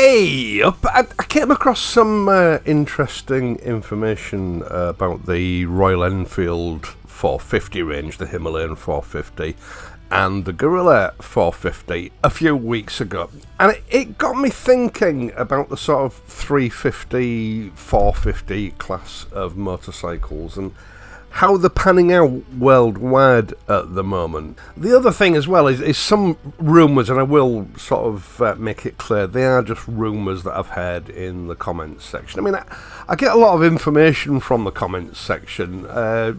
Hey, I came across some interesting information about the Royal Enfield 450 range, the Himalayan 450, and the Guerilla 450 a few weeks ago. And it got me thinking about the sort of 350, 450 class of motorcycles and how they're panning out worldwide at the moment. The other thing as well is some rumours, and I will sort of make it clear, they are just rumours that I've heard in the comments section. I mean, I get a lot of information from the comments section.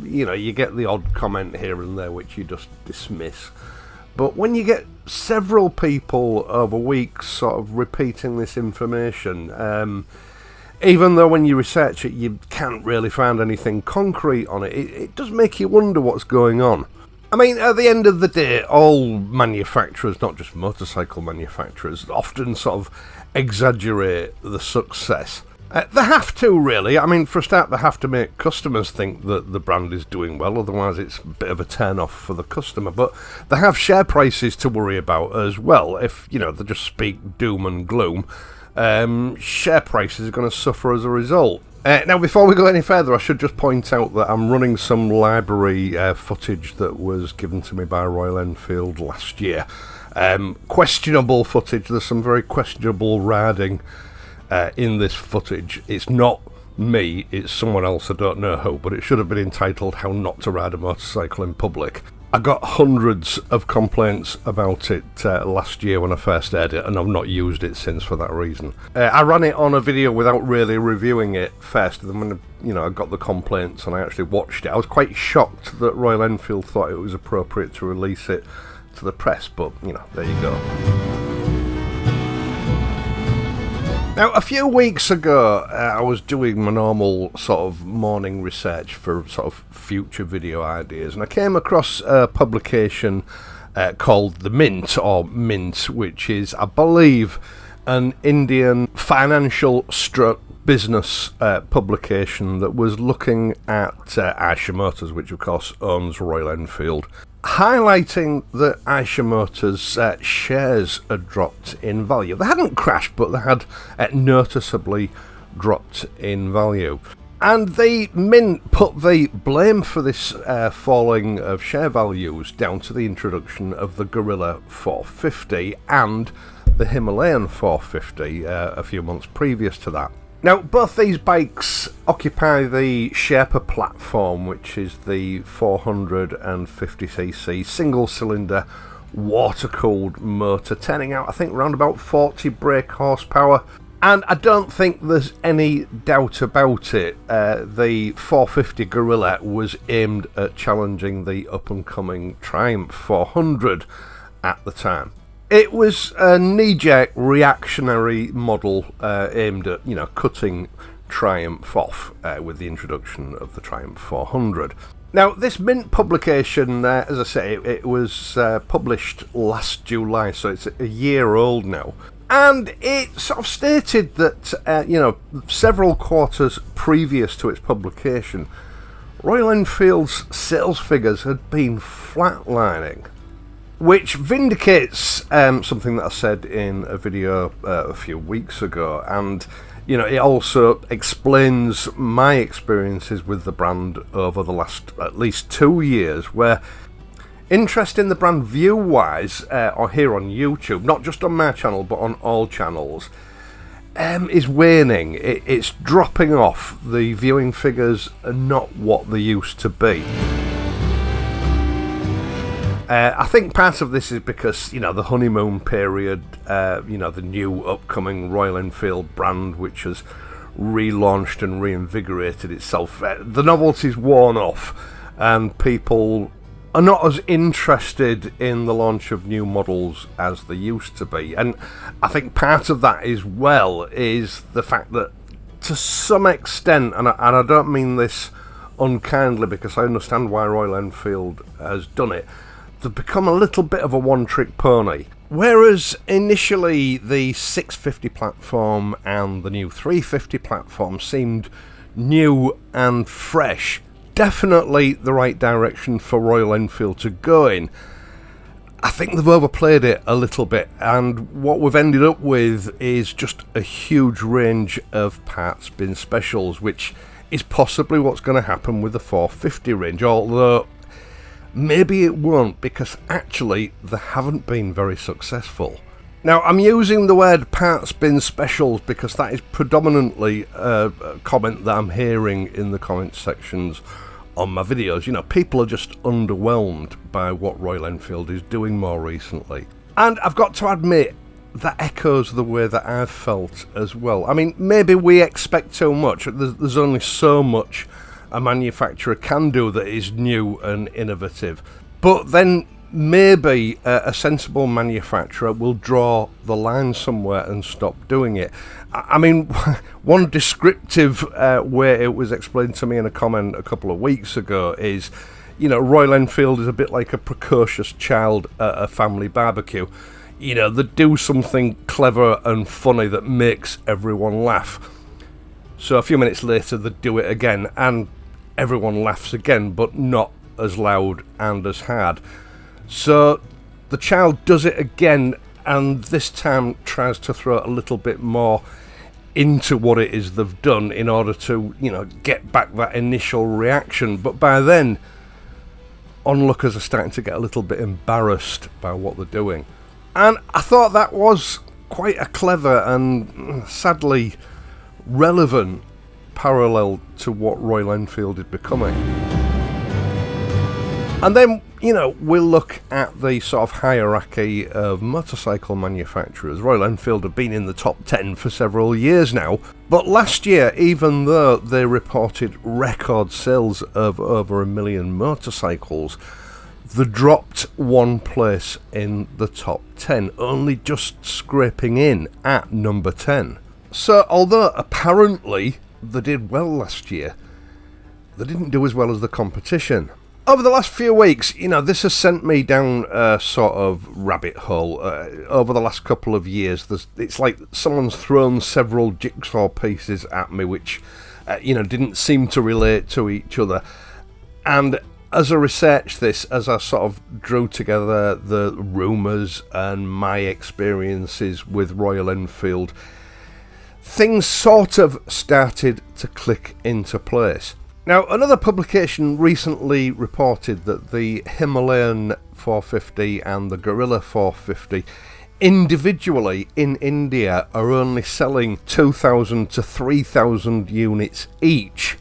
You get the odd comment here and there which you just dismiss. But when you get several people over weeks sort of repeating this information, even though when you research it you can't really find anything concrete on it, it does make you wonder what's going on. I mean, at the end of the day, all manufacturers, not just motorcycle manufacturers, often sort of exaggerate the success. They have to, really. I mean, for a start, they have to make customers think that the brand is doing well, otherwise it's a bit of a turn-off for the customer. But they have share prices to worry about as well. If, they just speak doom and gloom, share prices are going to suffer as a result. Now, before we go any further, I should just point out that I'm running some library footage that was given to me by Royal Enfield last year. Questionable footage. There's some very questionable riding in this footage. It's not me, it's someone else, I don't know who, but it should have been entitled How Not to Ride a Motorcycle in Public. I got hundreds of complaints about it last year when I first aired it, and I've not used it since for that reason. I ran it on a video without really reviewing it first, and then when I got the complaints and I actually watched it, I was quite shocked that Royal Enfield thought it was appropriate to release it to the press, but, there you go. Now, a few weeks ago, I was doing my normal sort of morning research for sort of future video ideas, and I came across a publication called The Mint, or Mint, which is, I believe, an Indian financial business publication that was looking at Eischer Motors, which of course owns Royal Enfield, highlighting that Eischer Motors' shares had dropped in value. They hadn't crashed, but they had noticeably dropped in value. And the Mint put the blame for this falling of share values down to the introduction of the Guerilla 450 and the Himalayan 450 a few months previous to that. Now, both these bikes occupy the Sherpa platform, which is the 450cc single-cylinder water-cooled motor, turning out, I think, around about 40 brake horsepower. And I don't think there's any doubt about it. The 450 Guerilla was aimed at challenging the up-and-coming Triumph 400 at the time. It was a knee-jerk reactionary model aimed at, cutting Triumph off with the introduction of the Triumph 400. Now, this Mint publication, as I say, it was published last July, so it's a year old now. And it sort of stated that, several quarters previous to its publication, Royal Enfield's sales figures had been flatlining, which vindicates something that I said in a video a few weeks ago, and it also explains my experiences with the brand over the last at least 2 years, where interest in the brand view-wise, or here on YouTube, not just on my channel but on all channels, is waning. It's dropping off. The viewing figures are not what they used to be. I think part of this is because, the honeymoon period, the new upcoming Royal Enfield brand, which has relaunched and reinvigorated itself, the novelty's worn off, and people are not as interested in the launch of new models as they used to be. And I think part of that is the fact that, to some extent, and I don't mean this unkindly because I understand why Royal Enfield has done it, they've become a little bit of a one-trick pony. Whereas initially the 650 platform and the new 350 platform seemed new and fresh, definitely the right direction for Royal Enfield to go in, I think they've overplayed it a little bit, and what we've ended up with is just a huge range of parts bin specials, which is possibly what's going to happen with the 450 range, although maybe it won't, because actually they haven't been very successful. Now, I'm using the word parts bin specials because that is predominantly a comment that I'm hearing in the comment sections on my videos. You know, people are just underwhelmed by what Royal Enfield is doing more recently. And I've got to admit, that echoes the way that I've felt as well. I mean, maybe we expect too much. There's only so much a manufacturer can do that is new and innovative. But then maybe a sensible manufacturer will draw the line somewhere and stop doing it. I mean, one descriptive way it was explained to me in a comment a couple of weeks ago is, you know, Royal Enfield is a bit like a precocious child at a family barbecue. You know, they do something clever and funny that makes everyone laugh. So a few minutes later they do it again and everyone laughs again, but not as loud and as hard. So the child does it again, and this time tries to throw a little bit more into what it is they've done in order to, you know, get back that initial reaction. But by then, onlookers are starting to get a little bit embarrassed by what they're doing. And I thought that was quite a clever and sadly relevant parallel to what Royal Enfield is becoming. And then, you know, we'll look at the sort of hierarchy of motorcycle manufacturers. Royal Enfield have been in the top 10 for several years now, but last year, even though they reported record sales of over 1 million motorcycles, they dropped one place in the top 10, only just scraping in at number 10. So although apparently they did well last year, they didn't do as well as the competition. Over the last few weeks, you know, this has sent me down a sort of rabbit hole. Over the last couple of years, it's like someone's thrown several jigsaw pieces at me, which, you know, didn't seem to relate to each other. And as I researched this, as I sort of drew together the rumours and my experiences with Royal Enfield, things sort of started to click into place. Now, another publication recently reported that the Himalayan 450 and the Guerrilla 450 individually in India are only selling 2,000 to 3,000 units each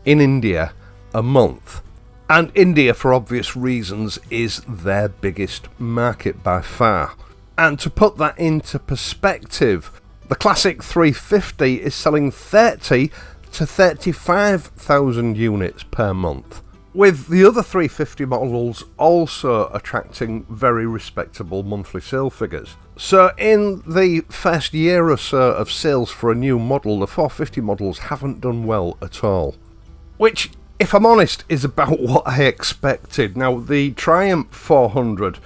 in India a month. And India, for obvious reasons, is their biggest market by far. And to put that into perspective, the classic 350 is selling 30 to 35,000 units per month, with the other 350 models also attracting very respectable monthly sale figures. So in the first year or so of sales for a new model, the 450 models haven't done well at all. Which, if I'm honest, is about what I expected. Now, the Triumph 400,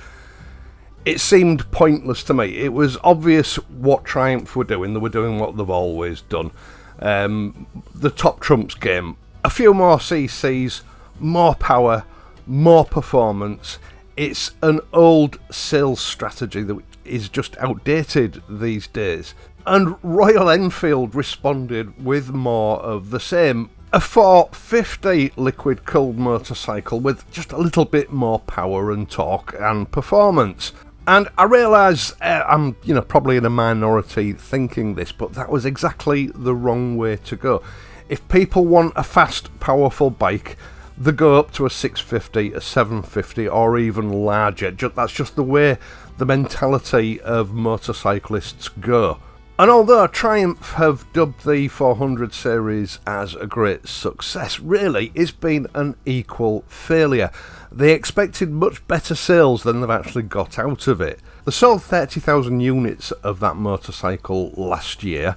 it seemed pointless to me. It was obvious what Triumph were doing. They were doing what they've always done. The top trumps game. A few more CCs, more power, more performance. It's an old sales strategy that is just outdated these days. And Royal Enfield responded with more of the same. A 450 liquid-cooled motorcycle with just a little bit more power and torque and performance. And I realise I'm, you know, probably in a minority thinking this, but that was exactly the wrong way to go. If people want a fast, powerful bike, they go up to a 650, a 750, or even larger. That's just the way the mentality of motorcyclists go. And although Triumph have dubbed the 400 series as a great success, really it's been an equal failure. They expected much better sales than they've actually got out of it. They sold 30,000 units of that motorcycle last year,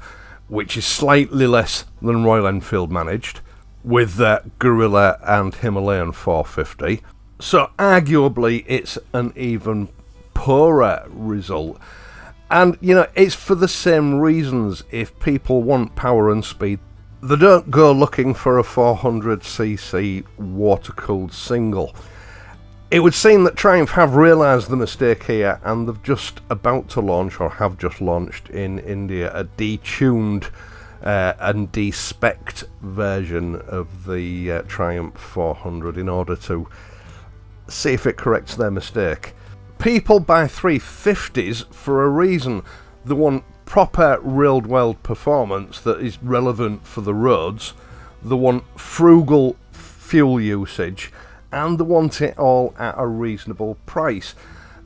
which is slightly less than Royal Enfield managed, with the Guerrilla and Himalayan 450. So arguably it's an even poorer result. And, you know, it's for the same reasons. If people want power and speed, they don't go looking for a 400cc water-cooled single. It would seem that Triumph have realised the mistake here, and they've just about to launch, or have just launched in India, a detuned and de-specced version of the Triumph 400 in order to see if it corrects their mistake. People buy 350s for a reason. They want proper real-world performance that is relevant for the roads. They want frugal fuel usage, and they want it all at a reasonable price.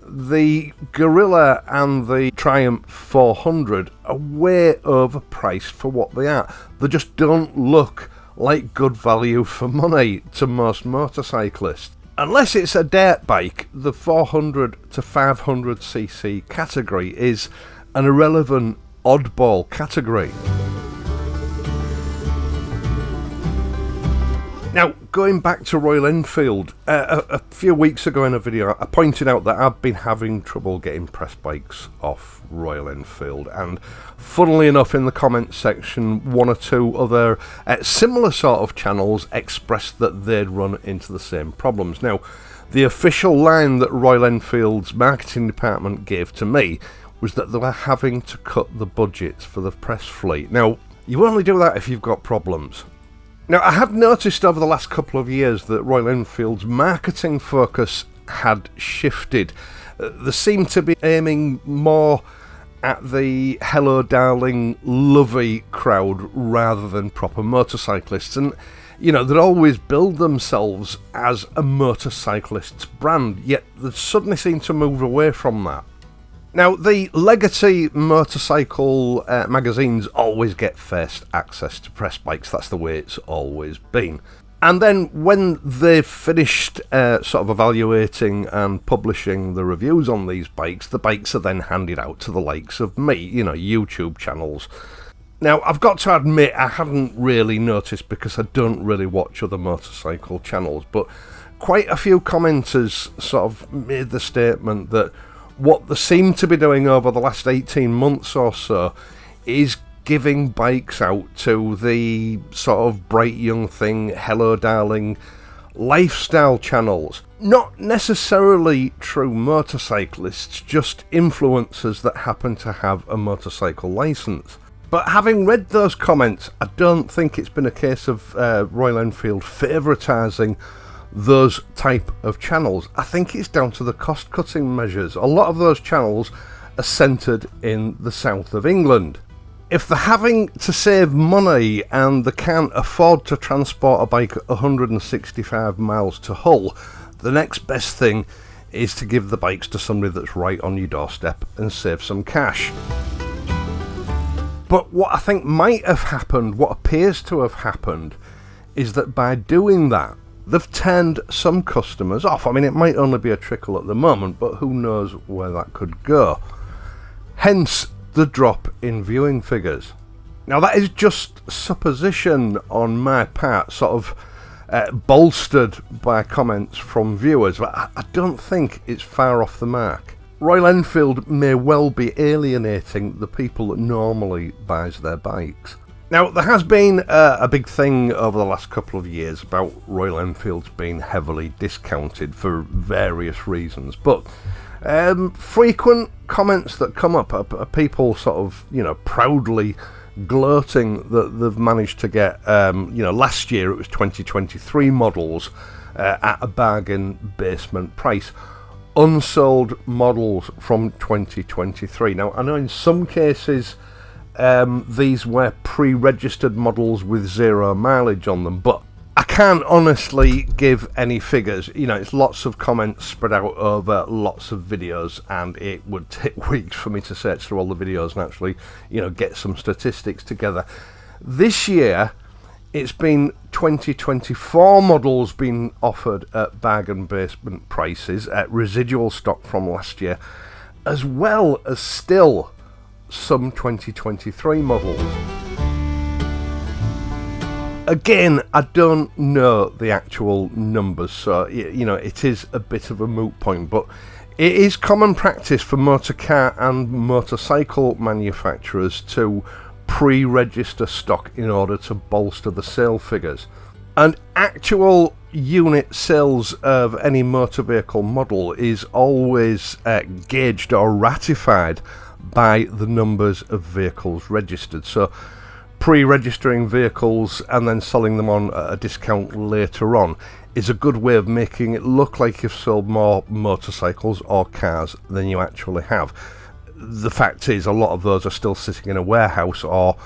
The Guerrilla and the Triumph 400 are way overpriced for what they are. They just don't look like good value for money to most motorcyclists. Unless it's a dirt bike, the 400 to 500cc category is an irrelevant oddball category. Now, going back to Royal Enfield, a few weeks ago in a video I pointed out that I've been having trouble getting press bikes off Royal Enfield, and funnily enough in the comments section one or two other similar sort of channels expressed that they'd run into the same problems. Now, the official line that Royal Enfield's marketing department gave to me was that they were having to cut the budgets for the press fleet. Now, you only do that if you've got problems. Now, I have noticed over the last couple of years that Royal Enfield's marketing focus had shifted. They seem to be aiming more at the hello darling lovey crowd rather than proper motorcyclists, and you know, they'd always build themselves as a motorcyclist's brand, yet they suddenly seem to move away from that. Now, the legacy motorcycle magazines always get first access to press bikes. That's the way it's always been. And then when they've finished sort of evaluating and publishing the reviews on these bikes, the bikes are then handed out to the likes of me, you know, YouTube channels. Now, I've got to admit, I haven't really noticed because I don't really watch other motorcycle channels, but quite a few commenters sort of made the statement that what they seem to be doing over the last 18 months or so is giving bikes out to the sort of bright young thing, hello darling lifestyle channels. Not necessarily true motorcyclists, just influencers that happen to have a motorcycle license. But having read those comments, I don't think it's been a case of Royal Enfield favouritising those type of channels. I think it's down to the cost-cutting measures. A lot of those channels are centred in the south of England. If they're having to save money and they can't afford to transport a bike 165 miles to Hull, the next best thing is to give the bikes to somebody that's right on your doorstep and save some cash. But what I think might have happened, what appears to have happened, is that by doing that, they've turned some customers off. I mean, it might only be a trickle at the moment, but who knows where that could go. Hence the drop in viewing figures. Now, that is just supposition on my part, sort of bolstered by comments from viewers, but I don't think it's far off the mark. Royal Enfield may well be alienating the people that normally buys their bikes. Now, there has been a big thing over the last couple of years about Royal Enfields being heavily discounted for various reasons, but frequent comments that come up are people sort of, you know, proudly gloating that they've managed to get, you know, last year it was 2023 models at a bargain basement price. Unsold models from 2023. Now, I know in some cases these were pre-registered models with 0 mileage on them, but I can't honestly give any figures. You know, it's lots of comments spread out over lots of videos, and it would take weeks for me to search through all the videos and actually, you know, get some statistics together. This year, it's been 2024 models being offered at bargain basement prices at residual stock from last year, as well as still some 2023 models. Again, I don't know the actual numbers, so you know, it is a bit of a moot point, but it is common practice for motor car and motorcycle manufacturers to pre-register stock in order to bolster the sale figures. And actual unit sales of any motor vehicle model is always gauged or ratified by the numbers of vehicles registered. So pre-registering vehicles and then selling them on at a discount later on is a good way of making it look like you've sold more motorcycles or cars than you actually have. The fact is, a lot of those are still sitting in a warehouse or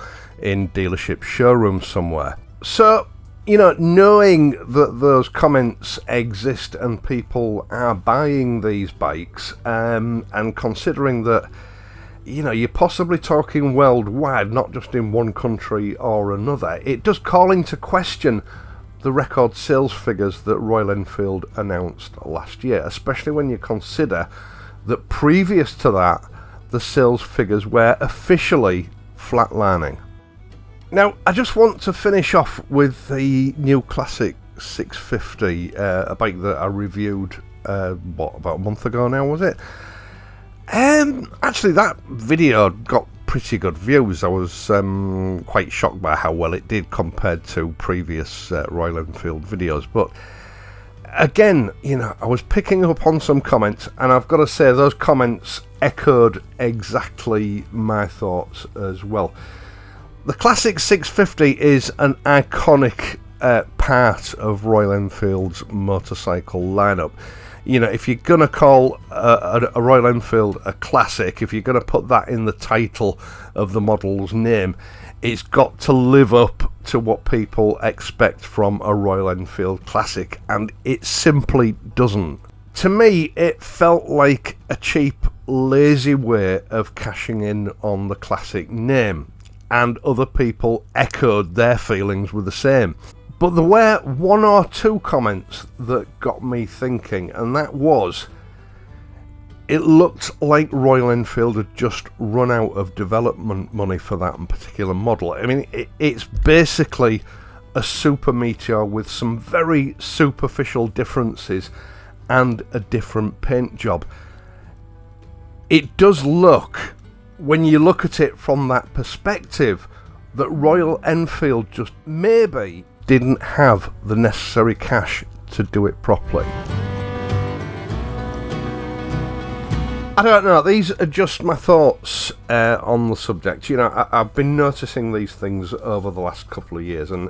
in dealership showrooms somewhere. So, you know, knowing that those comments exist and people are buying these bikes, and considering that, you know, you're possibly talking worldwide, not just in one country or another, it does call into question the record sales figures that Royal Enfield announced last year, especially when you consider that previous to that, the sales figures were officially flatlining. Now, I just want to finish off with the new Classic 650, a bike that I reviewed, about a month ago now, was it? Actually, that video got pretty good views. I was quite shocked by how well it did compared to previous Royal Enfield videos. But again, you know, I was picking up on some comments, and I've got to say those comments echoed exactly my thoughts as well. The Classic 650 is an iconic part of Royal Enfield's motorcycle lineup. You know, if you're going to call a Royal Enfield a classic, if you're going to put that in the title of the model's name, it's got to live up to what people expect from a Royal Enfield classic, and it simply doesn't. To me, it felt like a cheap, lazy way of cashing in on the classic name, and other people echoed their feelings with the same. But there were one or two comments that got me thinking, and that was, it looked like Royal Enfield had just run out of development money for that particular model. I mean, it's basically a Super Meteor with some very superficial differences and a different paint job. It does look, when you look at it from that perspective, that Royal Enfield just maybe didn't have the necessary cash to do it properly. I don't know, these are just my thoughts on the subject. You know, I've been noticing these things over the last couple of years, and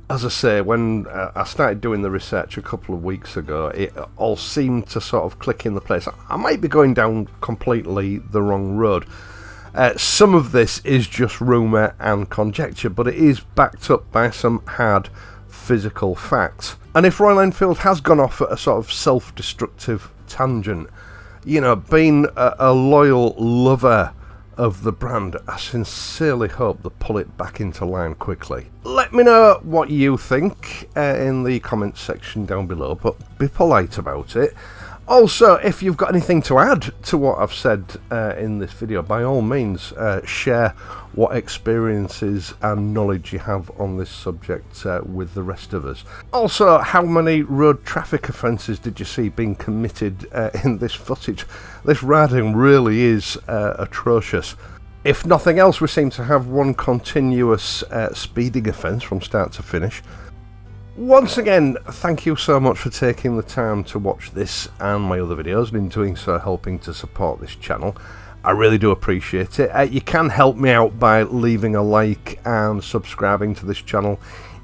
as I say, when I started doing the research a couple of weeks ago, it all seemed to sort of click in the place. I might be going down completely the wrong road. Some of this is just rumour and conjecture, but it is backed up by some hard physical facts. And if Royal Enfield has gone off at a sort of self-destructive tangent, you know, being a loyal lover of the brand, I sincerely hope they pull it back into line quickly. Let me know what you think in the comments section down below, but be polite about it. Also, if you've got anything to add to what I've said in this video, by all means share what experiences and knowledge you have on this subject with the rest of us. Also, how many road traffic offences did you see being committed in this footage? This riding really is atrocious. If nothing else, we seem to have one continuous speeding offence from start to finish. Once again, thank you so much for taking the time to watch this and my other videos, and in doing so helping to support this channel. I really do appreciate it. You can help me out by leaving a like and subscribing to this channel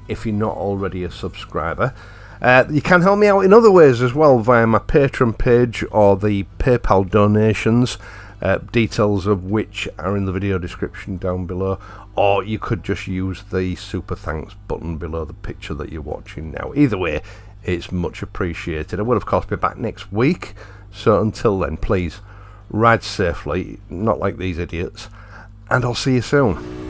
if you're not already a subscriber. You can help me out in other ways as well via my Patreon page or the PayPal donations, details of which are in the video description down below, or you could just use the super thanks button below the picture that you're watching now. Either way, it's much appreciated. I will of course be back next week, so until then, please ride safely, not like these idiots, and I'll see you soon.